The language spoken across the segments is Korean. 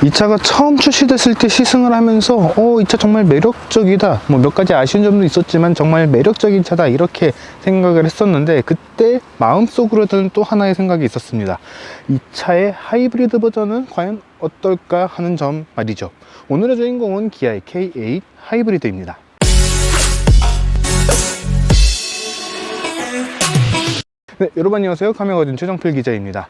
이 차가 처음 출시됐을 때 시승을 하면서 이 차 정말 매력적이다, 뭐 몇 가지 아쉬운 점도 있었지만 정말 매력적인 차다 이렇게 생각을 했었는데, 그때 마음속으로 드는 또 하나의 생각이 있었습니다. 이 차의 하이브리드 버전은 과연 어떨까 하는 점 말이죠. 오늘의 주인공은 기아의 K8 하이브리드입니다. 네, 여러분 안녕하세요. 카메라거진 최정필 기자입니다.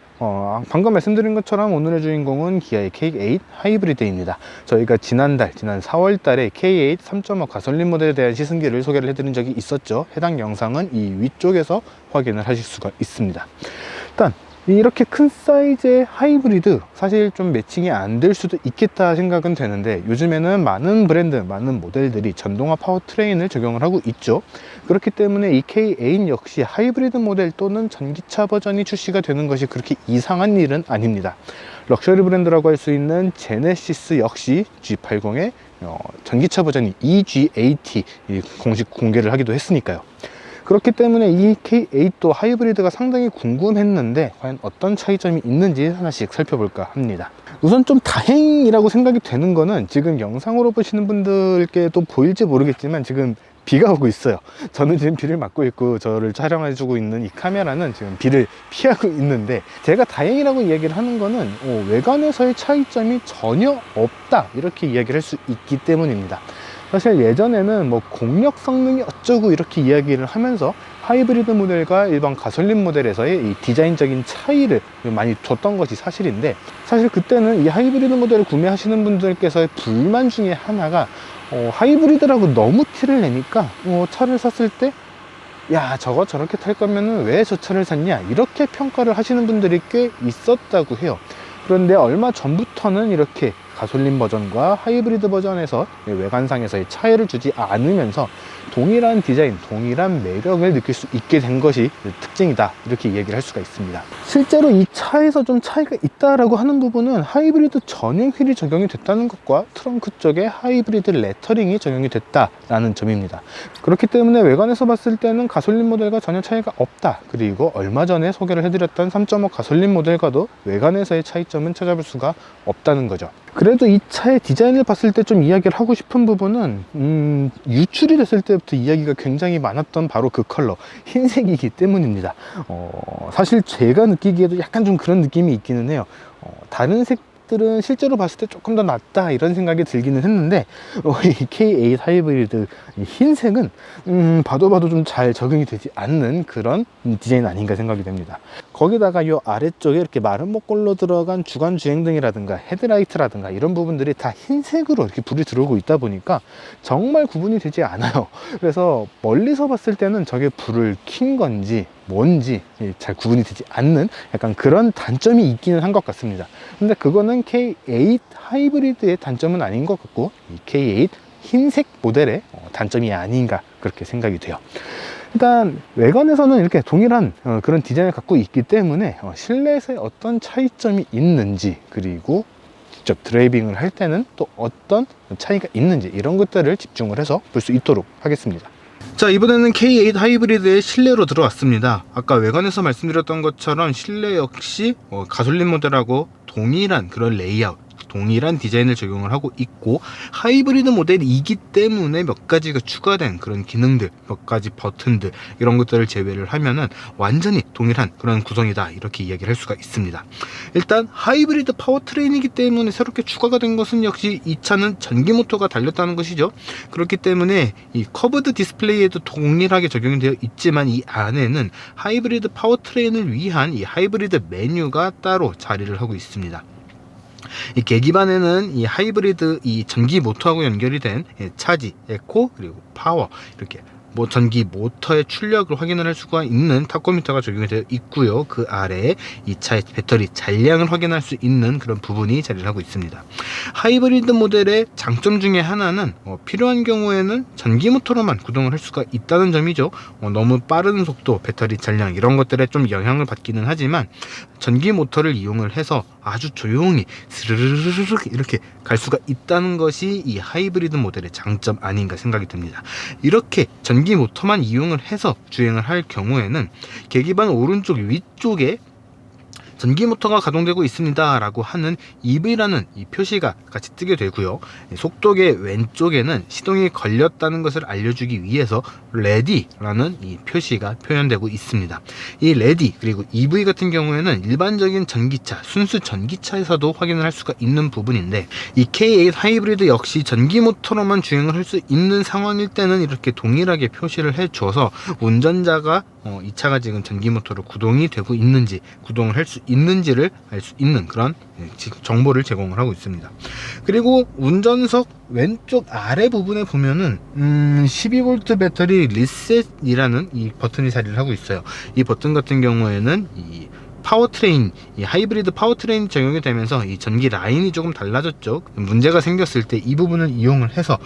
방금 말씀드린 것처럼 오늘의 주인공은 기아의 K8 하이브리드입니다. 저희가 지난 4월 달에 K8 3.5 가솔린 모델에 대한 시승기를 소개를 해드린 적이 있었죠. 해당 영상은 이 위쪽에서 확인을 하실 수가 있습니다. 일단 이렇게 큰 사이즈의 하이브리드, 사실 좀 매칭이 안 될 수도 있겠다 생각은 되는데, 요즘에는 많은 브랜드, 많은 모델들이 전동화 파워트레인을 적용을 하고 있죠. 그렇기 때문에 이 K8 역시 하이브리드 모델 또는 전기차 버전이 출시가 되는 것이 그렇게 이상한 일은 아닙니다. 럭셔리 브랜드라고 할 수 있는 제네시스 역시 G80의 전기차 버전이 EGAT 공식 공개를 하기도 했으니까요. 그렇기 때문에 이 K8도 하이브리드가 상당히 궁금했는데, 과연 어떤 차이점이 있는지 하나씩 살펴볼까 합니다. 우선 좀 다행이라고 생각이 되는 거는, 지금 영상으로 보시는 분들께도 보일지 모르겠지만 지금 비가 오고 있어요. 저는 지금 비를 맞고 있고, 저를 촬영해주고 있는 이 카메라는 지금 비를 피하고 있는데, 제가 다행이라고 이야기를 하는 거는 외관에서의 차이점이 전혀 없다 이렇게 이야기를 할 수 있기 때문입니다. 사실 예전에는 뭐 공력 성능이 어쩌고 이렇게 이야기를 하면서 하이브리드 모델과 일반 가솔린 모델에서의 이 디자인적인 차이를 많이 줬던 것이 사실인데, 사실 그때는 이 하이브리드 모델을 구매하시는 분들께서의 불만 중에 하나가 하이브리드라고 너무 티를 내니까 차를 샀을 때 야, 저거 저렇게 탈 거면은 왜 저 차를 샀냐 이렇게 평가를 하시는 분들이 꽤 있었다고 해요. 그런데 얼마 전부터는 이렇게 가솔린 버전과 하이브리드 버전에서 외관상에서의 차이를 주지 않으면서 동일한 디자인, 동일한 매력을 느낄 수 있게 된 것이 특징이다 이렇게 얘기를 할 수가 있습니다. 실제로 이 차에서 좀 차이가 있다라고 하는 부분은 하이브리드 전용 휠이 적용이 됐다는 것과 트렁크 쪽에 하이브리드 레터링이 적용이 됐다라는 점입니다. 그렇기 때문에 외관에서 봤을 때는 가솔린 모델과 전혀 차이가 없다. 그리고 얼마 전에 소개를 해드렸던 3.5 가솔린 모델과도 외관에서의 차이점은 찾아볼 수가 없다는 거죠. 그래도 이 차의 디자인을 봤을 때 좀 이야기를 하고 싶은 부분은 유출이 됐을 때부터 이야기가 굉장히 많았던 바로 그 컬러, 흰색이기 때문입니다. 사실 제가 느끼기에도 약간 좀 그런 느낌이 있기는 해요. 다른 색들은 실제로 봤을 때 조금 더 낫다 이런 생각이 들기는 했는데, 이 K8 하이브리드 흰색은 봐도 좀 잘 적용이 되지 않는 그런 디자인 아닌가 생각이 됩니다. 거기다가 이 아래쪽에 이렇게 마른 목걸로 들어간 주간 주행등이라든가 헤드라이트라든가 이런 부분들이 다 흰색으로 이렇게 불이 들어오고 있다 보니까 정말 구분이 되지 않아요. 그래서 멀리서 봤을 때는 저게 불을 킨 건지 뭔지 잘 구분이 되지 않는 약간 그런 단점이 있기는 한 것 같습니다. 근데 그거는 K8 하이브리드의 단점은 아닌 것 같고, 이 K8 흰색 모델의 단점이 아닌가 그렇게 생각이 돼요. 일단 외관에서는 이렇게 동일한 그런 디자인을 갖고 있기 때문에 실내에서의 어떤 차이점이 있는지, 그리고 직접 드라이빙을 할 때는 또 어떤 차이가 있는지, 이런 것들을 집중을 해서 볼 수 있도록 하겠습니다. 자, 이번에는 K8 하이브리드의 실내로 들어왔습니다. 아까 외관에서 말씀드렸던 것처럼 실내 역시 가솔린 모델하고 동일한 그런 레이아웃, 동일한 디자인을 적용을 하고 있고, 하이브리드 모델이기 때문에 몇 가지가 추가된 그런 기능들, 몇 가지 버튼들 이런 것들을 제외를 하면은 완전히 동일한 그런 구성이다 이렇게 이야기를 할 수가 있습니다. 일단 하이브리드 파워트레인이기 때문에 새롭게 추가가 된 것은 역시 이 차는 전기 모터가 달렸다는 것이죠. 그렇기 때문에 이 커브드 디스플레이에도 동일하게 적용이 되어 있지만, 이 안에는 하이브리드 파워트레인을 위한 이 하이브리드 메뉴가 따로 자리를 하고 있습니다. 이 계기판에는 이 하이브리드 이 전기 모터하고 연결이 된 차지, 에코, 그리고 파워 이렇게 전기 모터의 출력을 확인을 할 수가 있는 타코미터가 적용이 되어 있고요. 그 아래에 이 차의 배터리 잔량을 확인할 수 있는 그런 부분이 자리를 하고 있습니다. 하이브리드 모델의 장점 중에 하나는 필요한 경우에는 전기 모터로만 구동을 할 수가 있다는 점이죠. 너무 빠른 속도, 배터리 잔량 이런 것들에 좀 영향을 받기는 하지만, 전기 모터를 이용을 해서 아주 조용히 스르르르르 이렇게 갈 수가 있다는 것이 이 하이브리드 모델의 장점 아닌가 생각이 듭니다. 이렇게 전기 모터만 이용을 해서 주행을 할 경우에는 계기판 오른쪽 위쪽에 전기 모터가 가동되고 있습니다 라고 하는 EV라는 이 표시가 같이 뜨게 되고요. 속도계 왼쪽에는 시동이 걸렸다는 것을 알려주기 위해서 레디라는 이 표시가 표현되고 있습니다. 이 레디 그리고 EV 같은 경우에는 일반적인 전기차, 순수 전기차에서도 확인을 할 수가 있는 부분인데, 이 K8 하이브리드 역시 전기 모터로만 주행을 할 수 있는 상황일 때는 이렇게 동일하게 표시를 해 줘서 운전자가 이 차가 지금 전기 모터로 구동이 되고 있는지, 구동을 할 수 있는지를 알 수 있는 그런 정보를 제공을 하고 있습니다. 그리고 운전석 왼쪽 아래 부분에 보면은 12V 배터리 리셋이라는 이 버튼이 자리를 하고 있어요. 이 버튼 같은 경우에는 이 파워트레인, 이 하이브리드 파워트레인 적용이 되면서 이 전기 라인이 조금 달라졌죠. 문제가 생겼을 때 이 부분을 이용을 해서,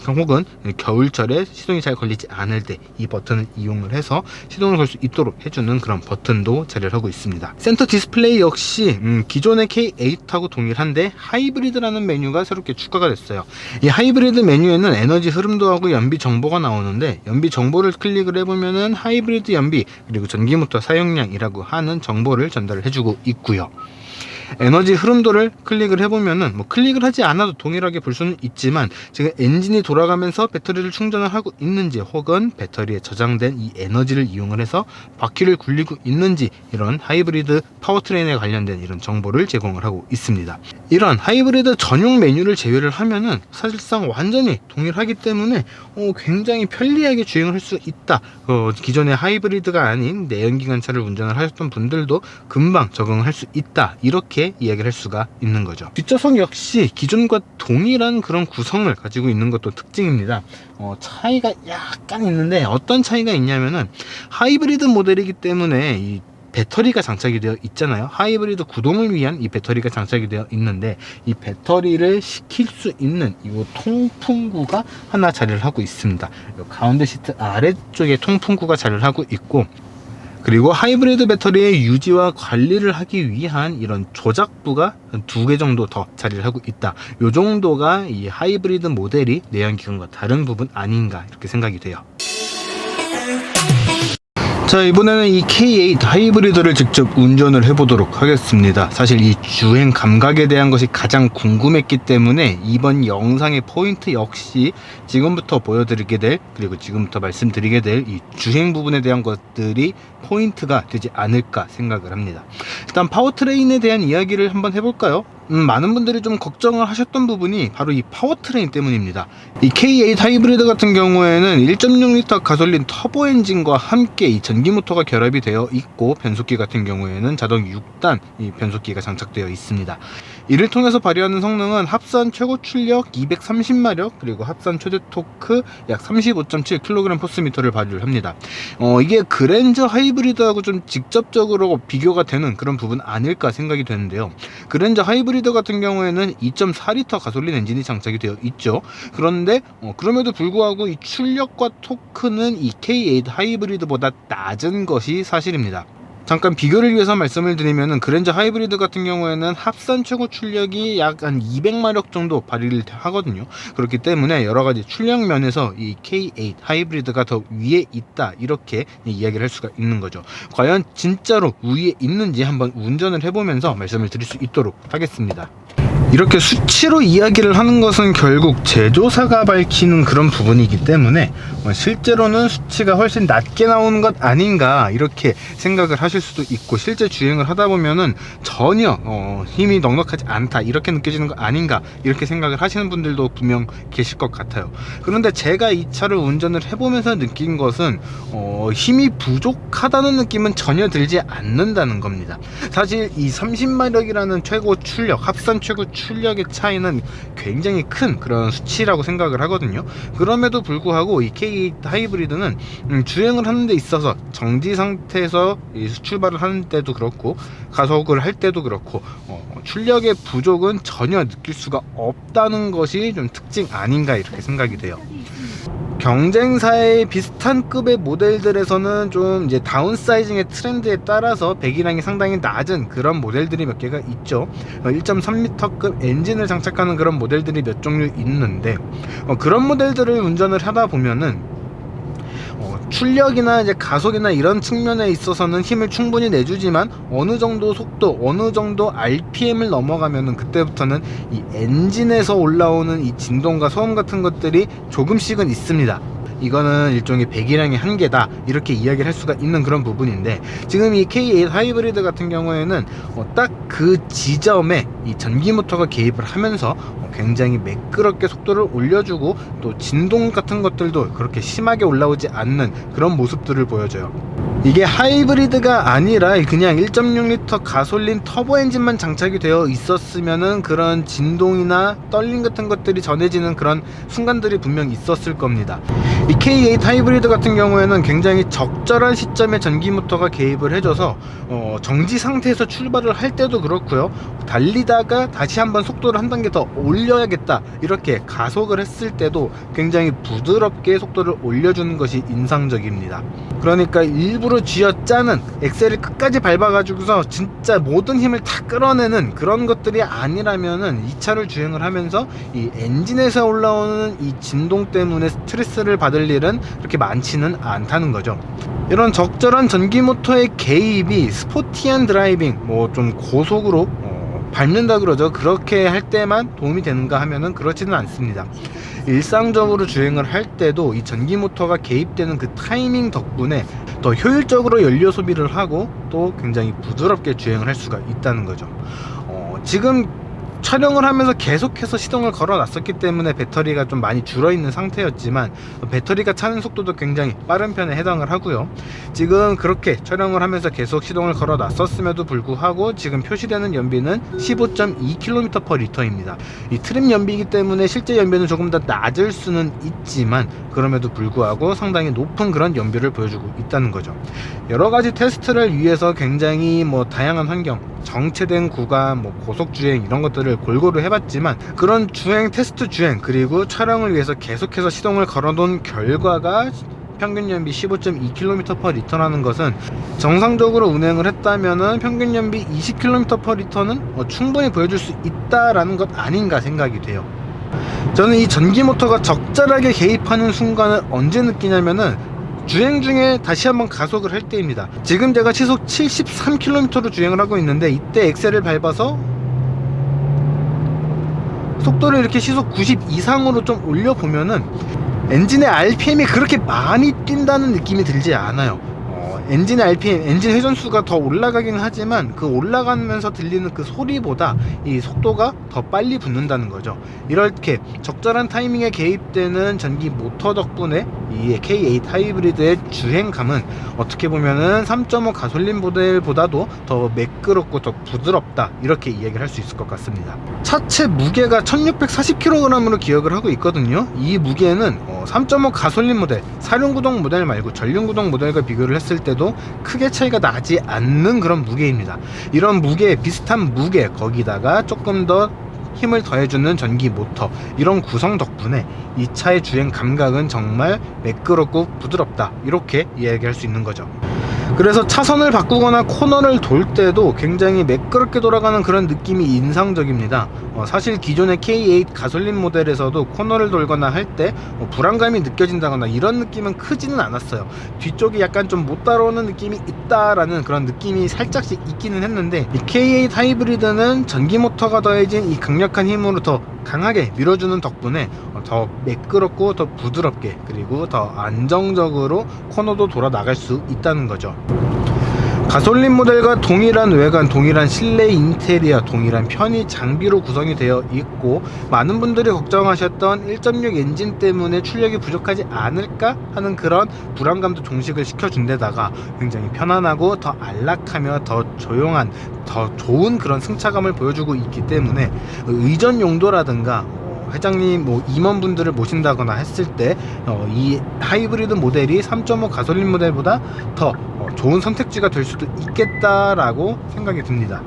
혹은 겨울철에 시동이 잘 걸리지 않을 때 이 버튼을 이용을 해서 시동을 걸 수 있도록 해주는 그런 버튼도 자리를 하고 있습니다. 센터 디스플레이 역시 기존의 K8하고 동일한데 하이브리드라는 메뉴가 새롭게 추가가 됐어요. 이 하이브리드 메뉴에는 에너지 흐름도하고 연비 정보가 나오는데, 연비 정보를 클릭을 해보면은 하이브리드 연비 그리고 전기모터 사용량이라고 하는 정보를 전달을 해주고 있고요. 에너지 흐름도를 클릭을 해보면은 클릭을 하지 않아도 동일하게 볼 수는 있지만, 지금 엔진이 돌아가면서 배터리를 충전을 하고 있는지, 혹은 배터리에 저장된 이 에너지를 이용을 해서 바퀴를 굴리고 있는지, 이런 하이브리드 파워트레인에 관련된 이런 정보를 제공을 하고 있습니다. 이런 하이브리드 전용 메뉴를 제외를 하면은 사실상 완전히 동일하기 때문에 굉장히 편리하게 주행을 할 수 있다. 기존의 하이브리드가 아닌 내연기관차를 운전을 하셨던 분들도 금방 적응을 할 수 있다, 이렇게 이야기를 할 수가 있는 거죠. 뒷좌석 역시 기존과 동일한 그런 구성을 가지고 있는 것도 특징입니다. 차이가 약간 있는데, 어떤 차이가 있냐면은 하이브리드 모델이기 때문에 이 배터리가 장착이 되어 있잖아요. 하이브리드 구동을 위한 이 배터리가 장착이 되어 있는데, 이 배터리를 식힐 수 있는 이 통풍구가 하나 자리를 하고 있습니다. 가운데 시트 아래쪽에 통풍구가 자리를 하고 있고, 그리고 하이브리드 배터리의 유지와 관리를 하기 위한 이런 조작부가 2개 정도 더 자리를 하고 있다. 이 정도가 이 하이브리드 모델이 내연기관과 다른 부분 아닌가, 이렇게 생각이 돼요. 자, 이번에는 이 K8 하이브리드를 직접 운전을 해보도록 하겠습니다. 사실 이 주행 감각에 대한 것이 가장 궁금했기 때문에 이번 영상의 포인트 역시 지금부터 보여드리게 될, 그리고 지금부터 말씀드리게 될 이 주행 부분에 대한 것들이 포인트가 되지 않을까 생각을 합니다. 일단 파워트레인에 대한 이야기를 한번 해볼까요? 많은 분들이 좀 걱정을 하셨던 부분이 바로 이 파워트레인 때문입니다. 이 K8 하이브리드 같은 경우에는 1.6L 가솔린 터보 엔진과 함께 이 전기 모터가 결합이 되어 있고, 변속기 같은 경우에는 자동 6단 이 변속기가 장착되어 있습니다. 이를 통해서 발휘하는 성능은 합산 최고 출력 230마력, 그리고 합산 최대 토크 약 35.7kg포스미터를 발휘를 합니다. 이게 그랜저 하이브리드하고 좀 직접적으로 비교가 되는 그런 부분 아닐까 생각이 되는데요. 그랜저 하이브리드 같은 경우에는 2.4L 가솔린 엔진이 장착이 되어 있죠. 그런데 그럼에도 불구하고 이 출력과 토크는 이 K8 하이브리드보다 낮은 것이 사실입니다. 잠깐 비교를 위해서 말씀을 드리면은, 그랜저 하이브리드 같은 경우에는 합산 최고 출력이 약 한 200마력 정도 발휘를 하거든요. 그렇기 때문에 여러가지 출력 면에서 이 K8 하이브리드가 더 위에 있다, 이렇게 이야기를 할 수가 있는 거죠. 과연 진짜로 위에 있는지 한번 운전을 해보면서 말씀을 드릴 수 있도록 하겠습니다. 이렇게 수치로 이야기를 하는 것은 결국 제조사가 밝히는 그런 부분이기 때문에 실제로는 수치가 훨씬 낮게 나오는 것 아닌가, 이렇게 생각을 하실 수도 있고, 실제 주행을 하다 보면은 전혀 힘이 넉넉하지 않다, 이렇게 느껴지는 거 아닌가, 이렇게 생각을 하시는 분들도 분명 계실 것 같아요. 그런데 제가 이 차를 운전을 해보면서 느낀 것은 힘이 부족하다는 느낌은 전혀 들지 않는다는 겁니다. 사실 이 30마력이라는 최고 출력, 합산 최고 출력의 차이는 굉장히 큰 그런 수치라고 생각을 하거든요. 그럼에도 불구하고 이 K8 하이브리드는 주행을 하는 데 있어서 정지 상태에서 출발을 하는 때도 그렇고, 가속을 할 때도 그렇고, 출력의 부족은 전혀 느낄 수가 없다는 것이 좀 특징 아닌가, 이렇게 생각이 돼요. 경쟁사의 비슷한 급의 모델들에서는 좀 이제 다운사이징의 트렌드에 따라서 배기량이 상당히 낮은 그런 모델들이 몇 개가 있죠. 1.3L급 엔진을 장착하는 그런 모델들이 몇 종류 있는데, 그런 모델들을 운전을 하다 보면은 출력이나 이제 가속이나 이런 측면에 있어서는 힘을 충분히 내주지만 어느 정도 속도, 어느 정도 RPM을 넘어가면은 그때부터는 이 엔진에서 올라오는 이 진동과 소음 같은 것들이 조금씩은 있습니다. 이거는 일종의 배기량의 한계다, 이렇게 이야기를 할 수가 있는 그런 부분인데, 지금 이 K8 하이브리드 같은 경우에는 딱 그 지점에 이 전기 모터가 개입을 하면서 굉장히 매끄럽게 속도를 올려주고, 또 진동 같은 것들도 그렇게 심하게 올라오지 않는 그런 모습들을 보여줘요. 이게 하이브리드가 아니라 그냥 1.6L 가솔린 터보 엔진만 장착이 되어 있었으면은 그런 진동이나 떨림 같은 것들이 전해지는 그런 순간들이 분명 있었을 겁니다. 이 K8 하이브리드 같은 경우에는 굉장히 적절한 시점에 전기 모터가 개입을 해줘서 정지 상태에서 출발을 할 때도 그렇고요, 달리다가 다시 한번 속도를 한 단계 더 올려야겠다 이렇게 가속을 했을 때도 굉장히 부드럽게 속도를 올려주는 것이 인상적입니다. 그러니까 일부러 쥐어짜는, 엑셀을 끝까지 밟아가지고서 진짜 모든 힘을 다 끌어내는 그런 것들이 아니라면은 이 차를 주행을 하면서 이 엔진에서 올라오는 이 진동 때문에 스트레스를 받을 일은 그렇게 많지는 않다는 거죠. 이런 적절한 전기 모터의 개입이 스포티한 드라이빙, 뭐 좀 고속으로 밟는다 그러죠. 그렇게 할 때만 도움이 되는가 하면은 그렇지는 않습니다. 일상적으로 주행을 할 때도 이 전기 모터가 개입되는 그 타이밍 덕분에 더 효율적으로 연료 소비를 하고 또 굉장히 부드럽게 주행을 할 수가 있다는 거죠. 지금 촬영을 하면서 계속해서 시동을 걸어 놨었기 때문에 배터리가 좀 많이 줄어 있는 상태였지만, 배터리가 차는 속도도 굉장히 빠른 편에 해당을 하고요. 지금 그렇게 촬영을 하면서 계속 시동을 걸어 놨었음에도 불구하고 지금 표시되는 연비는 15.2km/L입니다. 이 트림 연비이기 때문에 실제 연비는 조금 더 낮을 수는 있지만 그럼에도 불구하고 상당히 높은 그런 연비를 보여주고 있다는 거죠. 여러가지 테스트를 위해서 굉장히 다양한 환경, 정체된 구간, 고속주행 이런 것들을 골고루 해봤지만, 그런 주행, 테스트 주행, 그리고 촬영을 위해서 계속해서 시동을 걸어놓은 결과가 평균 연비 15.2km/L라는 것은 정상적으로 운행을 했다면은 평균 연비 20km/L는 충분히 보여줄 수 있다라는 것 아닌가 생각이 돼요. 저는 이 전기 모터가 적절하게 개입하는 순간을 언제 느끼냐면은 주행 중에 다시 한번 가속을 할 때입니다. 지금 제가 시속 73km로 주행을 하고 있는데, 이때 엑셀을 밟아서 속도를 이렇게 시속 90 이상으로 좀 올려보면은 엔진의 RPM이 그렇게 많이 뛴다는 느낌이 들지 않아요. 엔진의 RPM, 엔진 회전수가 더 올라가긴 하지만 그 올라가면서 들리는 그 소리보다 이 속도가 더 빨리 붙는다는 거죠. 이렇게 적절한 타이밍에 개입되는 전기 모터 덕분에 이 K8 하이브리드의 주행감은 어떻게 보면은 3.5 가솔린 모델보다도 더 매끄럽고 더 부드럽다, 이렇게 이야기를 할 수 있을 것 같습니다. 차체 무게가 1640kg으로 기억을 하고 있거든요. 이 무게는 3.5 가솔린 모델, 사륜구동 모델 말고 전륜구동 모델과 비교를 했을 때도 크게 차이가 나지 않는 그런 무게입니다. 이런 무게, 비슷한 무게, 거기다가 조금 더 힘을 더해주는 전기 모터, 이런 구성 덕분에 이 차의 주행 감각은 정말 매끄럽고 부드럽다, 이렇게 이야기할 수 있는 거죠. 그래서 차선을 바꾸거나 코너를 돌 때도 굉장히 매끄럽게 돌아가는 그런 느낌이 인상적입니다. 사실 기존의 K8 가솔린 모델에서도 코너를 돌거나 할 때 불안감이 느껴진다거나 이런 느낌은 크지는 않았어요. 뒤쪽이 약간 좀 못 따라오는 느낌이 있다라는 그런 느낌이 살짝씩 있기는 했는데, 이 K8 하이브리드는 전기 모터가 더해진 이 강력한 힘으로 더 강하게 밀어주는 덕분에 더 매끄럽고 더 부드럽게, 그리고 더 안정적으로 코너도 돌아 나갈 수 있다는 거죠. 가솔린 모델과 동일한 외관, 동일한 실내 인테리어, 동일한 편의 장비로 구성이 되어 있고, 많은 분들이 걱정하셨던 1.6 엔진 때문에 출력이 부족하지 않을까 하는 그런 불안감도 종식을 시켜준 데다가 굉장히 편안하고 더 안락하며 더 조용한, 더 좋은 그런 승차감을 보여주고 있기 때문에 의전 용도라든가 회장님 임원분들을 모신다거나 했을 때 이 하이브리드 모델이 3.5 가솔린 모델보다 더 좋은 선택지가 될 수도 있겠다라고 생각이 듭니다.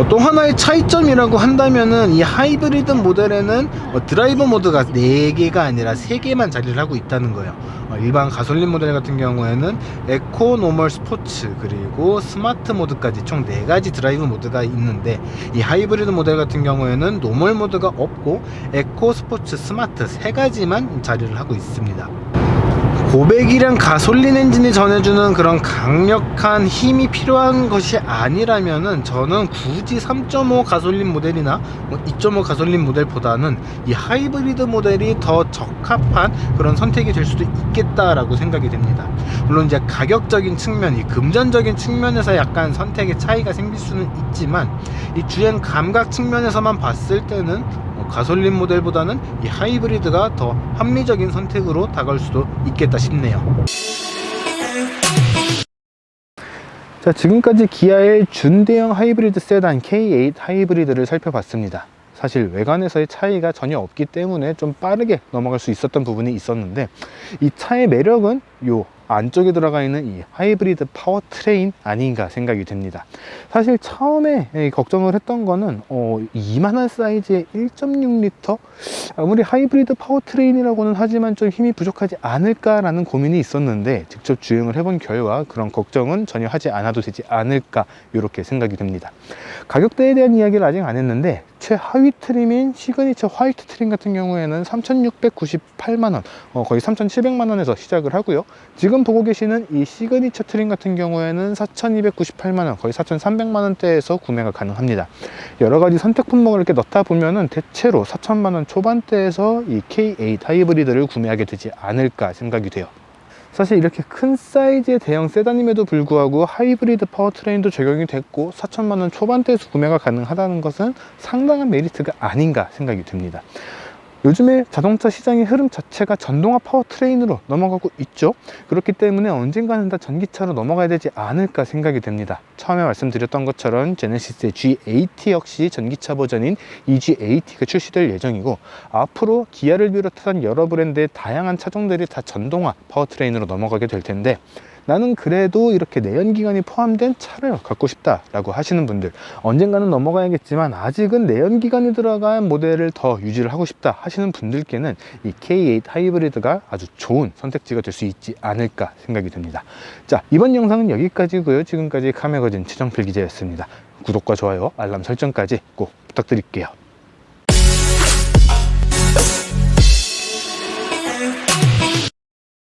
또 하나의 차이점이라고 한다면은 이 하이브리드 모델에는 드라이브 모드가 4개가 아니라 3개만 자리를 하고 있다는 거예요. 일반 가솔린 모델 같은 경우에는 에코, 노멀, 스포츠, 그리고 스마트 모드까지 총 4가지 드라이브 모드가 있는데, 이 하이브리드 모델 같은 경우에는 노멀 모드가 없고 에코, 스포츠, 스마트 3가지만 자리를 하고 있습니다. 500이랑 가솔린 엔진이 전해주는 그런 강력한 힘이 필요한 것이 아니라면은 저는 굳이 3.5 가솔린 모델이나 2.5 가솔린 모델보다는 이 하이브리드 모델이 더 적합한 그런 선택이 될 수도 있겠다라고 생각이 됩니다. 물론 이제 가격적인 측면, 이 금전적인 측면에서 약간 선택의 차이가 생길 수는 있지만 이 주행 감각 측면에서만 봤을 때는 가솔린 모델보다는 이 하이브리드가 더 합리적인 선택으로 다가올 수도 있겠다 싶네요. 자, 지금까지 기아의 준대형 하이브리드 세단 K8 하이브리드를 살펴봤습니다. 사실 외관에서의 차이가 전혀 없기 때문에 좀 빠르게 넘어갈 수 있었던 부분이 있었는데, 이 차의 매력은 요 안쪽에 들어가 있는 이 하이브리드 파워트레인 아닌가 생각이 됩니다. 사실 처음에 걱정을 했던 거는 이만한 사이즈의 1.6L 아무리 하이브리드 파워트레인이라고는 하지만 좀 힘이 부족하지 않을까라는 고민이 있었는데, 직접 주행을 해본 결과 그런 걱정은 전혀 하지 않아도 되지 않을까 이렇게 생각이 됩니다. 가격대에 대한 이야기를 아직 안 했는데, 최하위 트림인 시그니처 화이트 트림 같은 경우에는 3,698만원, 거의 3,700만원에서 시작을 하고요. 지금 보고 계시는 이 시그니처 트림 같은 경우에는 4,298만원, 거의 4,300만원대에서 구매가 가능합니다. 여러가지 선택 품목을 이렇게 넣다 보면은 대체로 4,000만원 초반대에서 이 K8 하이브리드를 구매하게 되지 않을까 생각이 돼요. 사실 이렇게 큰 사이즈의 대형 세단임에도 불구하고 하이브리드 파워트레인도 적용이 됐고 4,000만원 초반대에서 구매가 가능하다는 것은 상당한 메리트가 아닌가 생각이 듭니다. 요즘에 자동차 시장의 흐름 자체가 전동화 파워트레인으로 넘어가고 있죠. 그렇기 때문에 언젠가는 다 전기차로 넘어가야 되지 않을까 생각이 됩니다. 처음에 말씀드렸던 것처럼 제네시스의 G80 역시 전기차 버전인 EG80가 출시될 예정이고, 앞으로 기아를 비롯한 여러 브랜드의 다양한 차종들이 다 전동화 파워트레인으로 넘어가게 될 텐데, 나는 그래도 이렇게 내연기관이 포함된 차를 갖고 싶다 라고 하시는 분들, 언젠가는 넘어가야겠지만 아직은 내연기관이 들어간 모델을 더 유지를 하고 싶다 하시는 분들께는 이 K8 하이브리드가 아주 좋은 선택지가 될 수 있지 않을까 생각이 듭니다. 자, 이번 영상은 여기까지고요. 지금까지 카메거진 최정필 기자였습니다. 구독과 좋아요, 알람 설정까지 꼭 부탁드릴게요.